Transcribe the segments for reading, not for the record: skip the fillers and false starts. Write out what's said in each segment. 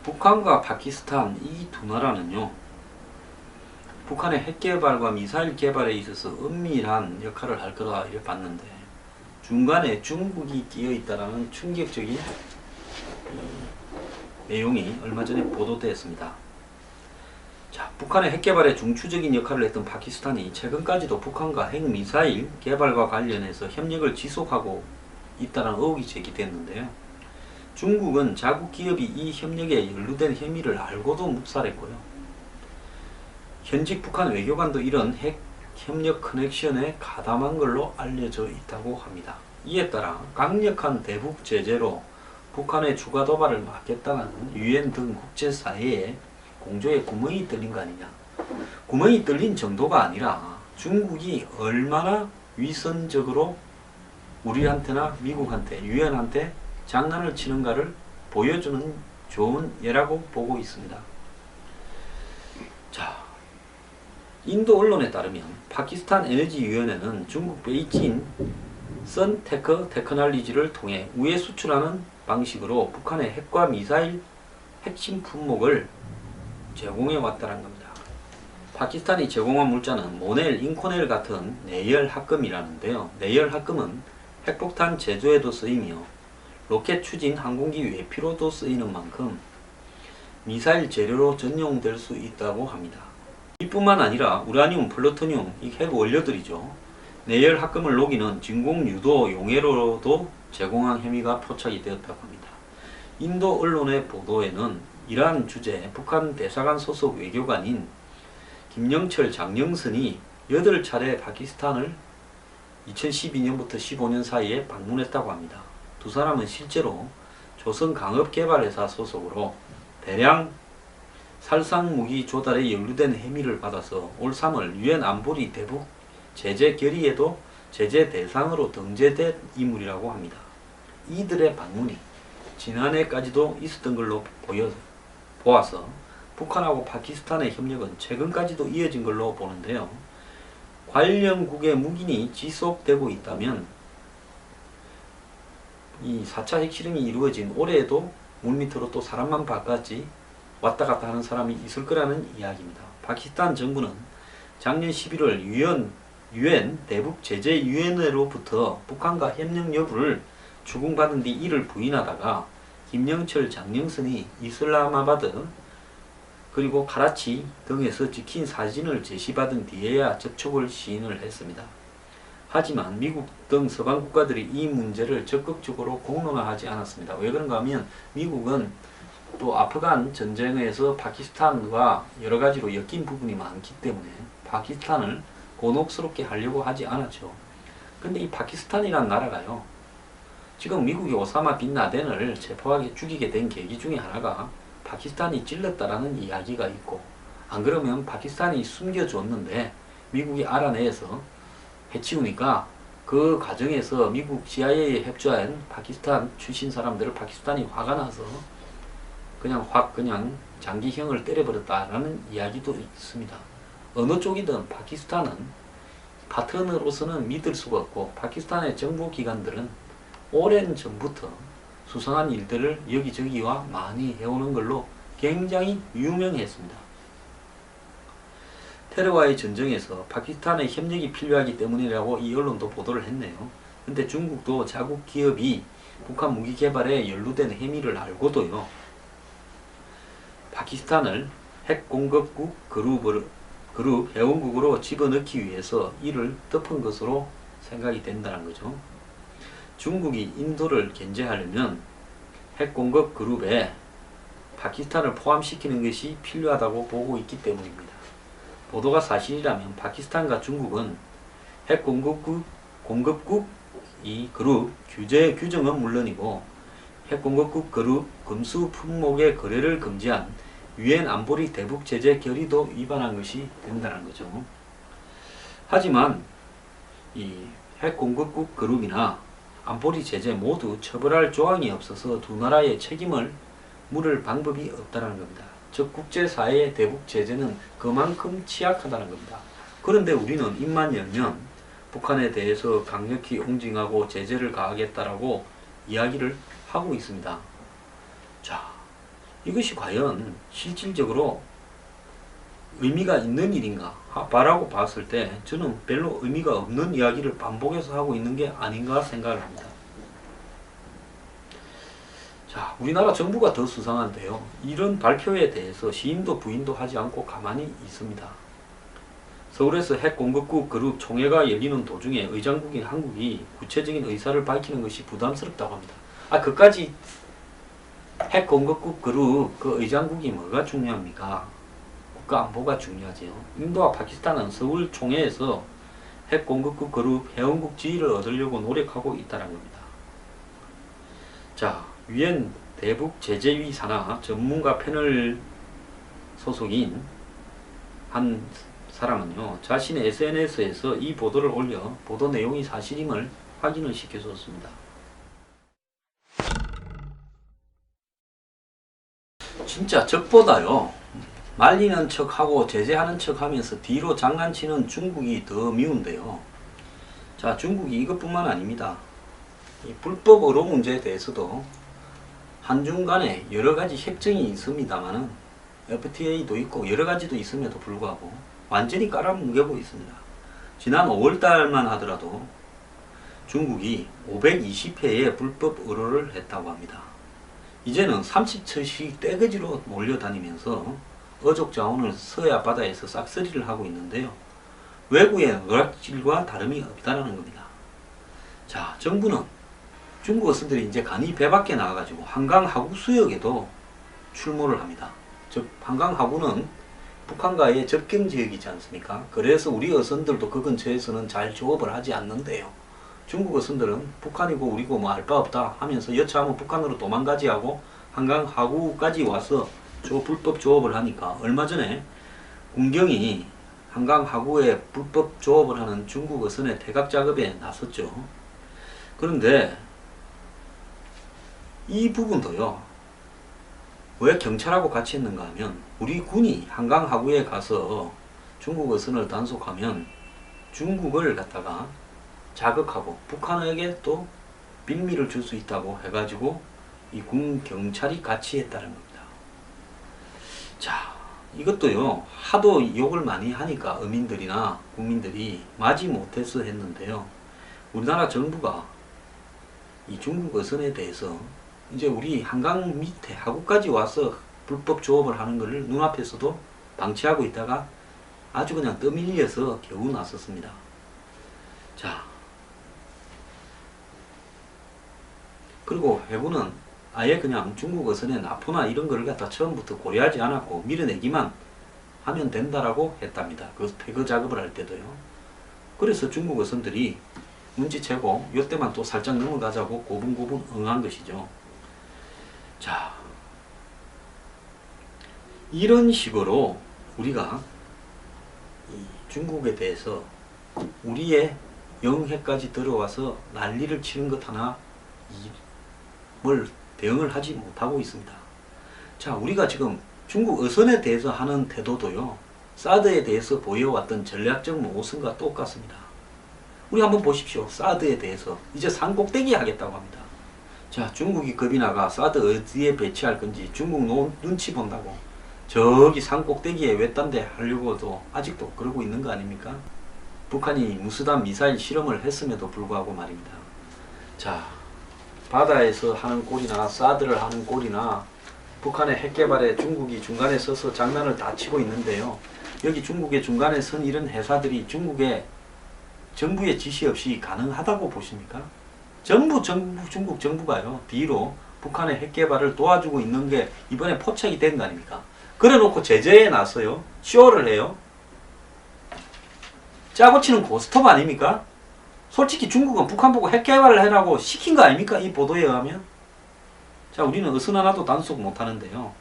북한과 파키스탄 이 두 나라는요, 북한의 핵개발과 미사일 개발에 있어서 은밀한 역할을 할 거라 이렇게 봤는데, 중간에 중국이 끼어 있다라는 충격적인 내용이 얼마 전에 보도되었습니다. 자, 북한의 핵개발에 중추적인 역할을 했던 파키스탄이 최근까지도 북한과 핵미사일 개발과 관련해서 협력을 지속하고 있다는 의혹이 제기됐는데요. 중국은 자국 기업이 이 협력에 연루된 혐의를 알고도 묵살했고요. 현직 북한 외교관도 이런 핵 협력 커넥션에 가담한 걸로 알려져 있다고 합니다. 이에 따라 강력한 대북 제재로 북한의 추가 도발을 막겠다는 유엔 등 국제사회에 공조에 구멍이 뚫린 거 아니냐. 구멍이 뚫린 정도가 아니라 중국이 얼마나 위선적으로 우리한테나 미국한테, 유엔한테 장난을 치는가를 보여주는 좋은 예라고 보고 있습니다. 자, 인도 언론에 따르면 파키스탄 에너지위원회는 중국 베이징 선테크 테크놀로지를 통해 우회 수출하는 방식으로 북한의 핵과 미사일 핵심 품목을 제공해 왔다는 겁니다. 파키스탄이 제공한 물자는 모넬, 잉코넬 같은 내열 합금이라는데요. 내열 합금은 핵폭탄 제조에도 쓰이며 로켓 추진 항공기 외피로도 쓰이는 만큼 미사일 재료로 전용될 수 있다고 합니다. 이뿐만 아니라 우라늄, 플루토늄, 이 핵 원료들이죠. 내열 합금을 녹이는 진공 유도 용해로도 제공한 혐의가 포착이 되었다고 합니다. 인도 언론의 보도에는 이러한 주제에 북한 대사관 소속 외교관인 김영철, 장영선이 8차례 파키스탄을 2012년부터 15년 사이에 방문했다고 합니다. 두 사람은 실제로 조선강업개발회사 소속으로 대량 살상무기 조달에 연루된 혐의를 받아서 올 3월 유엔 안보리 대북 제재 결의에도 제재 대상으로 등재된 인물이라고 합니다. 이들의 방문이 지난해까지도 있었던 걸로 보아서 북한하고 파키스탄의 협력은 최근까지도 이어진 걸로 보는데요. 관련국의 묵인이 지속되고 있다면 이 4차 핵실험이 이루어진 올해에도 물밑으로 또 사람만 바꿨지 왔다 갔다 하는 사람이 있을 거라는 이야기입니다. 파키스탄 정부는 작년 11월 유엔 대북제재위원회로부터 북한과 협력 여부를 추궁받은 뒤 이를 부인하다가 김영철, 장영선이 이슬라마바드 그리고 카라치 등에서 찍힌 사진을 제시받은 뒤에야 접촉을 시인을 했습니다. 하지만 미국 등 서방 국가들이 이 문제를 적극적으로 공론화하지 않았습니다. 왜 그런가 하면 미국은 또 아프간 전쟁에서 파키스탄과 여러 가지로 엮인 부분이 많기 때문에 파키스탄을 곤혹스럽게 하려고 하지 않았죠. 근데 이 파키스탄이란 나라가요, 지금 미국이 오사마 빈 라덴을 체포하게 죽이게 된 계기 중에 하나가 파키스탄이 찔렀다라는 이야기가 있고, 안 그러면 파키스탄이 숨겨줬는데 미국이 알아내서 해치우니까 그 과정에서 미국 CIA에 협조한 파키스탄 출신 사람들을 파키스탄이 화가 나서 그냥 장기형을 때려버렸다라는 이야기도 있습니다. 어느 쪽이든 파키스탄은 파트너로서는 믿을 수가 없고, 파키스탄의 정보기관들은 오랜 전부터 수상한 일들을 여기저기와 많이 해오는 걸로 굉장히 유명했습니다. 테러와의 전쟁에서 파키스탄의 협력이 필요하기 때문이라고 이 언론도 보도를 했네요. 근데 중국도 자국 기업이 북한 무기 개발에 연루된 혐의를 알고도요, 파키스탄을 핵 공급국 그룹 회원국으로 집어넣기 위해서 이를 덮은 것으로 생각이 된다는 거죠. 중국이 인도를 견제하려면 핵 공급 그룹에 파키스탄을 포함시키는 것이 필요하다고 보고 있기 때문입니다. 보도가 사실이라면 파키스탄과 중국은 핵 공급국 이 그룹 규정은 물론이고 핵 공급국 그룹 금수 품목의 거래를 금지한 유엔 안보리 대북 제재 결의도 위반한 것이 된다는 거죠. 하지만 이 핵 공급국 그룹이나 안보리 제재 모두 처벌할 조항이 없어서 두 나라의 책임을 물을 방법이 없다는 겁니다. 즉 국제사회의 대북 제재는 그만큼 취약하다는 겁니다. 그런데 우리는 입만 열면 북한에 대해서 강력히 응징하고 제재를 가하겠다라고 이야기를 하고 있습니다. 자, 이것이 과연 실질적으로 의미가 있는 일인가 라고 봤을 때 저는 별로 의미가 없는 이야기를 반복해서 하고 있는 게 아닌가 생각을 합니다. 자, 우리나라 정부가 더 수상한데요. 이런 발표에 대해서 시인도 부인도 하지 않고 가만히 있습니다. 서울에서 핵공급국 그룹 총회가 열리는 도중에 의장국인 한국이 구체적인 의사를 밝히는 것이 부담스럽다고 합니다. 그까지 핵공급국 그룹 그 의장국이 뭐가 중요합니까? 국가 안보가 중요하지요. 인도와 파키스탄은 서울 총회에서 핵공급국 그룹 회원국 지위를 얻으려고 노력하고 있다는 겁니다. 자, 유엔 대북 제재위 산하 전문가 패널 소속인 한 사람은요, 자신의 SNS에서 이 보도를 올려 보도 내용이 사실임을 확인을 시켜줬습니다. 진짜 적보다요, 말리는 척하고 제재하는 척하면서 뒤로 장난치는 중국이 더 미운데요. 자, 중국이 이것뿐만 아닙니다. 이 불법 의료 문제에 대해서도 한중 간에 여러 가지 협정이 있습니다만은 FTA도 있고 여러 가지도 있음에도 불구하고 완전히 깔아뭉개고 있습니다. 지난 5월달만 하더라도 중국이 520회의 불법 의료를 했다고 합니다. 이제는 30척씩 떼거지로 몰려다니면서 어족 자원을 서해 바다에서 싹쓸이를 하고 있는데요. 외국의 노략질과 다름이 없다라는 겁니다. 자, 정부는 중국 어선들이 이제 간이 배 밖에 나와가지고 한강 하구 수역에도 출몰을 합니다. 즉 한강 하구는 북한과의 접경 지역이지 않습니까? 그래서 우리 어선들도 그 근처에서는 잘 조업을 하지 않는데요. 중국 어선들은 북한이고 우리고 뭐 알 바 없다 하면서 여차하면 북한으로 도망가지 하고 한강 하구까지 와서 불법 조업을 하니까 얼마 전에 군경이 한강 하구에 불법 조업을 하는 중국 어선의 태각 작업에 나섰죠. 그런데 이 부분도요, 왜 경찰하고 같이 했는가 하면 우리 군이 한강 하구에 가서 중국 어선을 단속하면 중국을 갖다가 자극하고 북한에게 또 빌미를 줄 수 있다고 해가지고 이 군 경찰이 같이 했다는 겁니다. 자, 이것도요, 하도 욕을 많이 하니까 어민들이나 국민들이 마지 못해서 했는데요. 우리나라 정부가 이 중국 어선에 대해서 이제 우리 한강 밑에 하구까지 와서 불법 조업을 하는 것을 눈앞에서도 방치하고 있다가 아주 그냥 떠밀려서 겨우 나섰습니다. 자, 그리고 해군은 아예 그냥 중국 어선의 납포나 이런 거를 갖다 처음부터 고려하지 않았고 밀어내기만 하면 된다라고 했답니다. 그 퇴거 작업을 할 때도요. 그래서 중국 어선들이 눈치채고 이때만 또 살짝 넘어가자고 고분고분 응한 것이죠. 자, 이런 식으로 우리가 이 중국에 대해서 우리의 영해까지 들어와서 난리를 치는 것 하나 뭘 대응을 하지 못하고 있습니다. 자, 우리가 지금 중국 어선에 대해서 하는 태도도요, 사드에 대해서 보여왔던 전략적 모순과 똑같습니다. 우리 한번 보십시오. 사드에 대해서 이제 산 꼭대기 하겠다고 합니다. 자, 중국이 겁이 나가 사드 어디에 배치할 건지 중국 눈치 본다고 저기 산 꼭대기에 외딴 데 하려고도 아직도 그러고 있는 거 아닙니까? 북한이 무수단 미사일 실험을 했음에도 불구하고 말입니다. 자, 바다에서 하는 꼴이나 사드를 하는 꼴이나 북한의 핵개발에 중국이 중간에 서서 장난을 다 치고 있는데요. 여기 중국의 중간에 선 이런 회사들이 중국의 정부의 지시 없이 가능하다고 보십니까? 전부 중국 정부가요, 뒤로 북한의 핵개발을 도와주고 있는 게 이번에 포착이 된 거 아닙니까? 그래 놓고 제재에 나서요, 쇼를 해요. 짜고 치는 고스톱 아닙니까? 솔직히 중국은 북한 보고 핵개발을 해라고 시킨 거 아닙니까? 이 보도에 의하면. 자, 우리는 어선 하나도 단속 못하는데요.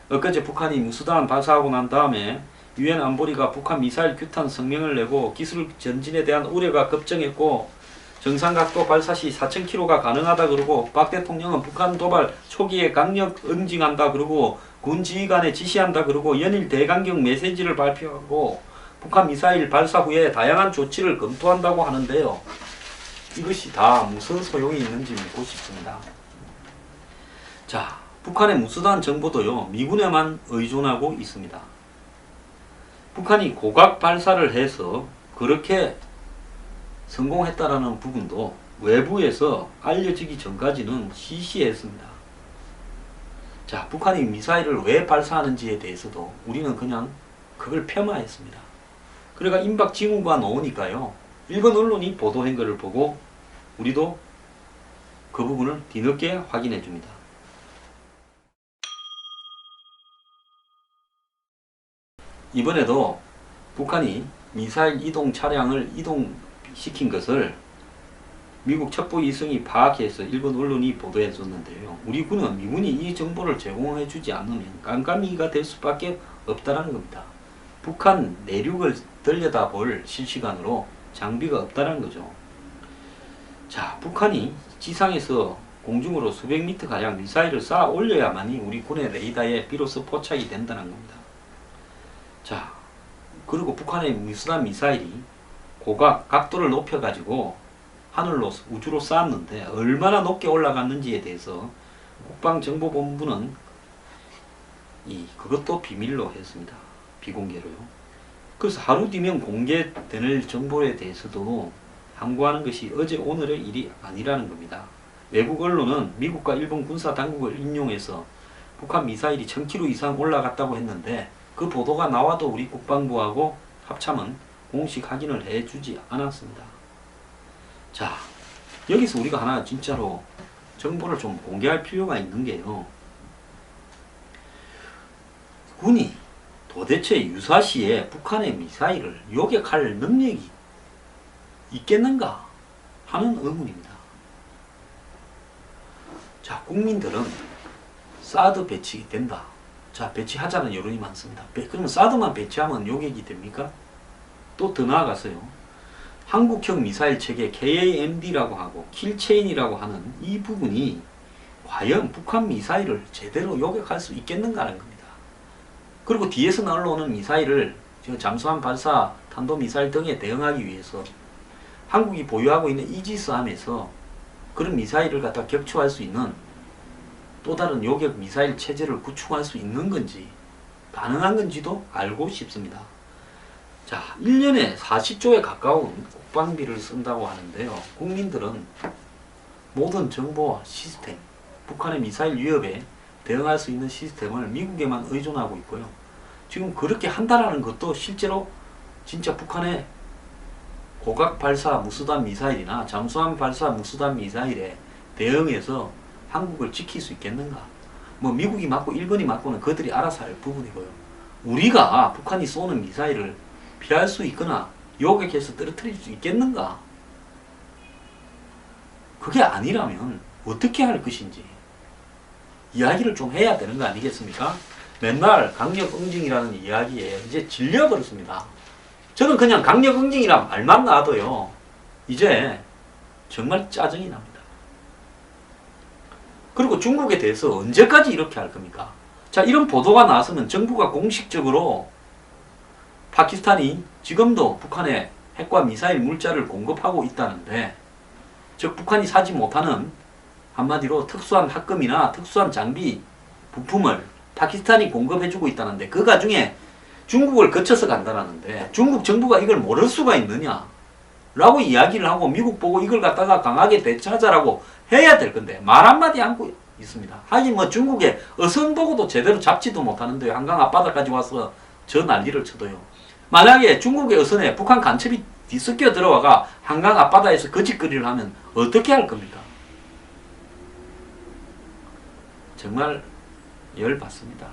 엊그제 북한이 무수단 발사하고 난 다음에 유엔 안보리가 북한 미사일 규탄 성명을 내고 기술 전진에 대한 우려가 급증했고 정상각도 발사 시 4,000km가 가능하다 그러고 박 대통령은 북한 도발 초기에 강력 응징한다 그러고 군 지휘관에 지시한다 그러고 연일 대강경 메시지를 발표하고 북한 미사일 발사 후에 다양한 조치를 검토한다고 하는데요. 이것이 다 무슨 소용이 있는지 묻고 싶습니다. 자, 북한의 무수단 정보도요, 미군에만 의존하고 있습니다. 북한이 고각 발사를 해서 그렇게 성공했다라는 부분도 외부에서 알려지기 전까지는 시시했습니다. 자, 북한이 미사일을 왜 발사하는지에 대해서도 우리는 그냥 그걸 폄하했습니다. 그러니까 임박 징후가 나오니까요, 일본 언론이 보도한 것을 보고 우리도 그 부분을 뒤늦게 확인해 줍니다. 이번에도 북한이 미사일 이동 차량을 이동시킨 것을 미국 첩보 위성이 파악해서 일본 언론이 보도해 줬는데요. 우리 군은 미군이 이 정보를 제공해 주지 않으면 깜깜이가 될 수밖에 없다는 겁니다. 북한 내륙을 들여다볼 실시간으로 장비가 없다는 거죠. 자, 북한이 지상에서 공중으로 수백 미터 가량 미사일을 쌓아 올려야만이 우리 군의 레이더에 비로소 포착이 된다는 겁니다. 자, 그리고 북한의 무수단 미사일이 고각 각도를 높여 가지고 하늘로 우주로 쌓았는데 얼마나 높게 올라갔는지에 대해서 국방정보본부는 그것도 비밀로 했습니다. 비공개로요. 그래서 하루 뒤면 공개될 정보에 대해서도 항고하는 것이 어제 오늘의 일이 아니라는 겁니다. 외국 언론은 미국과 일본 군사 당국을 인용해서 북한 미사일이 1000km 이상 올라갔다고 했는데 그 보도가 나와도 우리 국방부하고 합참은 공식 확인을 해주지 않았습니다. 자, 여기서 우리가 하나 진짜로 정보를 좀 공개할 필요가 있는 게요, 군이 도대체 유사시에 북한의 미사일을 요격할 능력이 있겠는가 하는 의문입니다. 자, 국민들은 사드 배치된다, 자, 배치하자는 여론이 많습니다. 그러면 사드만 배치하면 요격이 됩니까? 또 더 나아가서요, 한국형 미사일 체계 KAMD라고 하고 킬체인이라고 하는 이 부분이 과연 북한 미사일을 제대로 요격할 수 있겠는가 하는 겁니다. 그리고 뒤에서 날아오는 미사일을 잠수함 발사, 탄도미사일 등에 대응하기 위해서 한국이 보유하고 있는 이지스함에서 그런 미사일을 갖다 격추할 수 있는 또 다른 요격 미사일 체제를 구축할 수 있는 건지, 가능한 건지도 알고 싶습니다. 자, 1년에 40조에 가까운 국방비를 쓴다고 하는데요. 국민들은 모든 정보와 시스템, 북한의 미사일 위협에 대응할 수 있는 시스템을 미국에만 의존하고 있고요. 지금 그렇게 한다라는 것도 실제로 진짜 북한의 고각 발사 무수단 미사일이나 잠수함 발사 무수단 미사일에 대응해서 한국을 지킬 수 있겠는가? 뭐 미국이 맞고 일본이 맞고는 그들이 알아서 할 부분이고요. 우리가 북한이 쏘는 미사일을 피할 수 있거나 요격해서 떨어뜨릴 수 있겠는가? 그게 아니라면 어떻게 할 것인지 이야기를 좀 해야 되는 거 아니겠습니까? 맨날 강력 응징이라는 이야기에 이제 질려버렸습니다. 저는 그냥 강력 응징이란 말만 나와도요, 이제 정말 짜증이 납니다. 그리고 중국에 대해서 언제까지 이렇게 할 겁니까? 자, 이런 보도가 나서면 정부가 공식적으로 파키스탄이 지금도 북한에 핵과 미사일 물자를 공급하고 있다는데, 즉 북한이 사지 못하는 한마디로 특수한 학금이나 특수한 장비, 부품을 파키스탄이 공급해주고 있다는데 그 가중에 중국을 거쳐서 간다는데 중국 정부가 이걸 모를 수가 있느냐 라고 이야기를 하고 미국 보고 이걸 갖다가 강하게 대처하자라고 해야 될 건데 말 한마디 하고 있습니다. 하긴 뭐 중국의 어선 보고도 제대로 잡지도 못하는데 한강 앞바다까지 와서 저 난리를 쳐도요. 만약에 중국의 어선에 북한 간첩이 뒤섞여 들어와가 한강 앞바다에서 거짓거리를 하면 어떻게 할 겁니까? 정말 열받습니다.